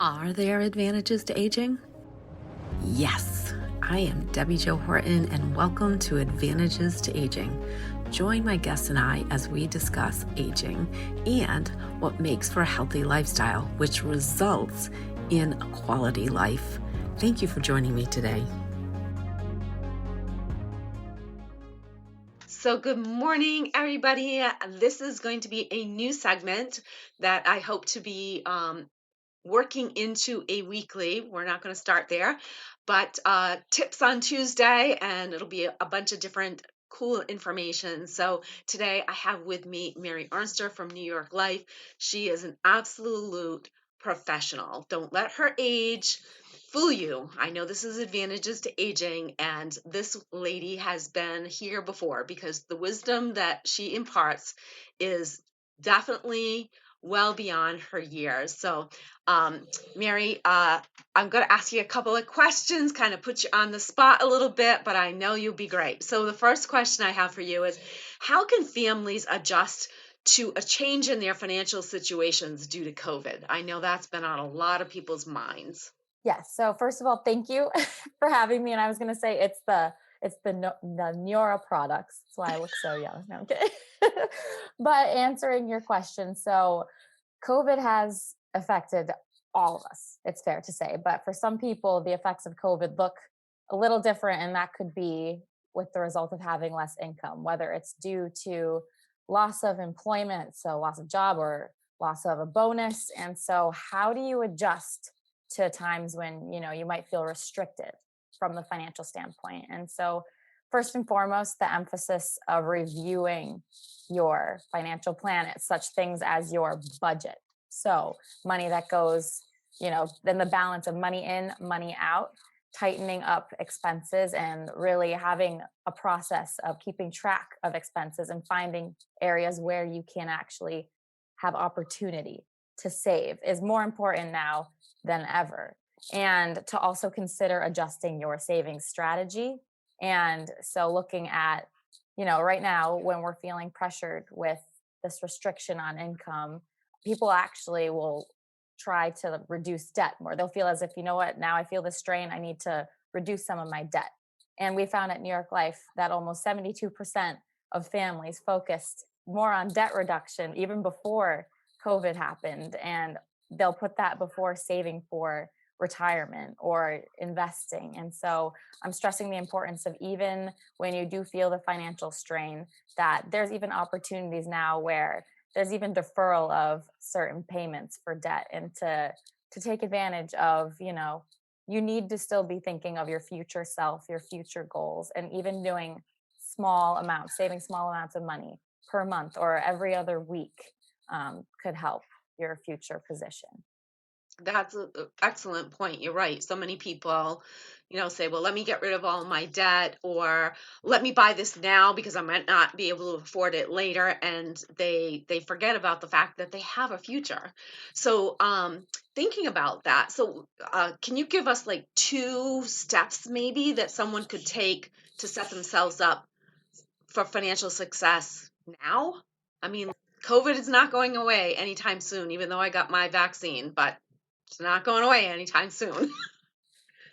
Are there advantages to aging? Yes, I am Debbi-Jo Horton, and welcome to Advantages to Aging. Join my guests and I as we discuss aging and what makes for a healthy lifestyle, which results in a quality life. Thank you for joining me today. So good morning, everybody. This is going to be a new segment that I hope to be working into a weekly. We're not going to start there, but tips on Tuesday, and it'll be a bunch of different cool information. So today I have with me Mary Ernster from New York Life. She is an absolute professional. Don't let her age fool you. I know this is advantages to aging, and this lady has been here before because the wisdom that she imparts is definitely well beyond her years. So, Mary, I'm going to ask you a couple of questions, kind of put you on the spot a little bit, but I know you'll be great. So, the first question I have for you is, how can families adjust to a change in their financial situations due to COVID? I know that's been on a lot of people's minds. Yes. So first of all, thank you for having me. And I was going to say the Neura products. That's why I look so young. No, I'm kidding. But answering your question, so COVID has affected all of us. It's fair to say, but for some people, the effects of COVID look a little different, and that could be with the result of having less income, whether it's due to loss of employment, so loss of job or loss of a bonus. And so, how do you adjust to times when you might feel restricted from the financial standpoint? And so first and foremost, the emphasis of reviewing your financial plan at such things as your budget. So money that goes, then the balance of money in, money out, tightening up expenses, and really having a process of keeping track of expenses and finding areas where you can actually have opportunity to save is more important now than ever. And to also consider adjusting your savings strategy. And so looking at, right now when we're feeling pressured with this restriction on income, people actually will try to reduce debt more. They'll feel as if, what, now I feel the strain, I need to reduce some of my debt. And we found at New York Life that almost 72% of families focused more on debt reduction even before COVID happened. And they'll put that before saving for retirement or investing. And so I'm stressing the importance of, even when you do feel the financial strain, that there's even opportunities now where there's even deferral of certain payments for debt, and to take advantage of, you need to still be thinking of your future self, your future goals, and even doing small amounts, saving small amounts of money per month or every other week could help your future position. That's an excellent point. You're right. So many people, say, well, let me get rid of all my debt, or let me buy this now because I might not be able to afford it later. And they forget about the fact that they have a future. So thinking about that, so can you give us like 2 steps maybe that someone could take to set themselves up for financial success now? I mean, COVID is not going away anytime soon, even though I got my vaccine, but it's not going away anytime soon.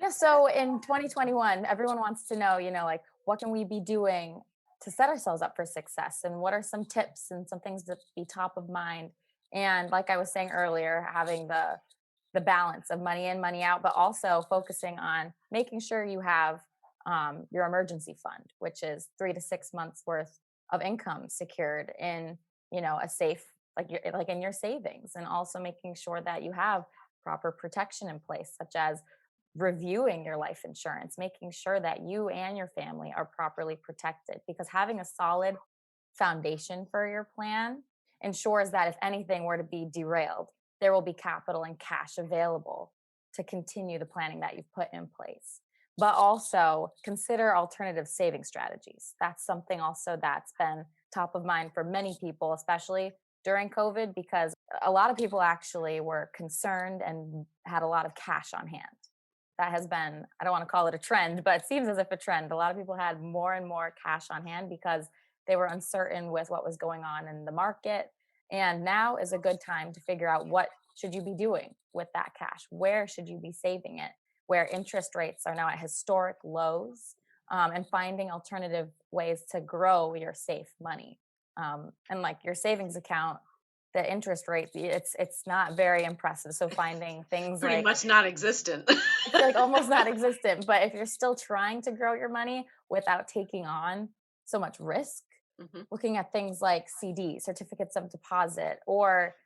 Yeah. So in 2021, everyone wants to know, like, what can we be doing to set ourselves up for success? And what are some tips and some things that be top of mind? And like I was saying earlier, having the balance of money in, money out, but also focusing on making sure you have your emergency fund, which is 3 to 6 months worth of income secured in, a safe, like in your savings, and also making sure that you have proper protection in place, such as reviewing your life insurance, making sure that you and your family are properly protected, because having a solid foundation for your plan ensures that if anything were to be derailed, there will be capital and cash available to continue the planning that you've put in place. But also consider alternative saving strategies. That's something also that's been top of mind for many people, especially during COVID, because a lot of people actually were concerned and had a lot of cash on hand. That has been, I don't want to call it a trend, but it seems as if a trend. A lot of people had more and more cash on hand because they were uncertain with what was going on in the market. And now is a good time to figure out what should you be doing with that cash? Where should you be saving it? Where interest rates are now at historic lows, and finding alternative ways to grow your safe money. And like your savings account, the interest rate, it's not very impressive. So finding things Pretty like, much non-existent. it's like almost not existent. But if you're still trying to grow your money without taking on so much risk, Mhm. looking at things like CD, certificates of deposit, or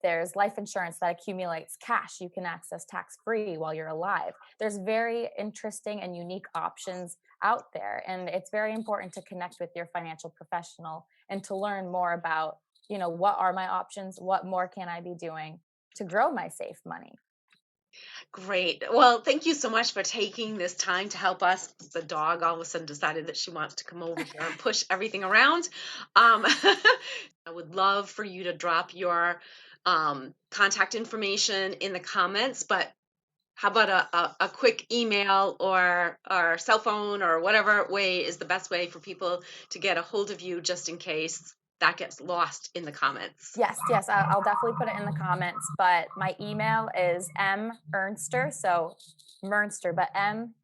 there's life insurance that accumulates cash you can access tax-free while you're alive. There's very interesting and unique options out there. And it's very important to connect with your financial professional and to learn more about, what are my options? What more can I be doing to grow my safe money? Great. Well, thank you so much for taking this time to help us. The dog all of a sudden decided that she wants to come over here and push everything around. I would love for you to drop your contact information in the comments, but how about a quick email or cell phone or whatever way is the best way for people to get a hold of you just in case that gets lost in the comments? Yes, I'll definitely put it in the comments. But my email is Ernster, so Mernster, but MERNSTER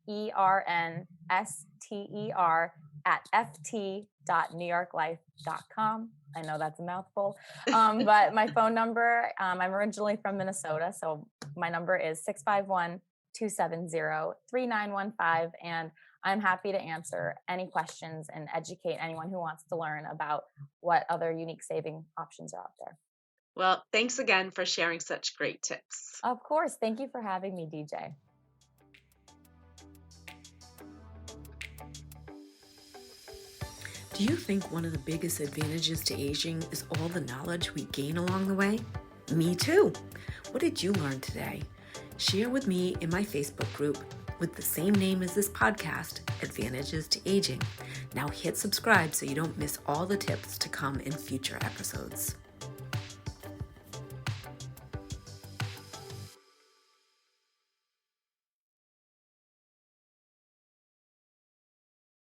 at ft.newyorklife.com. I know that's a mouthful, but my phone number, I'm originally from Minnesota, so my number is 651-270-3915, and I'm happy to answer any questions and educate anyone who wants to learn about what other unique saving options are out there. Well, thanks again for sharing such great tips. Of course. Thank you for having me, DJ. Do you think one of the biggest advantages to aging is all the knowledge we gain along the way? Me too. What did you learn today? Share with me in my Facebook group with the same name as this podcast, Advantages to Aging. Now hit subscribe so you don't miss all the tips to come in future episodes.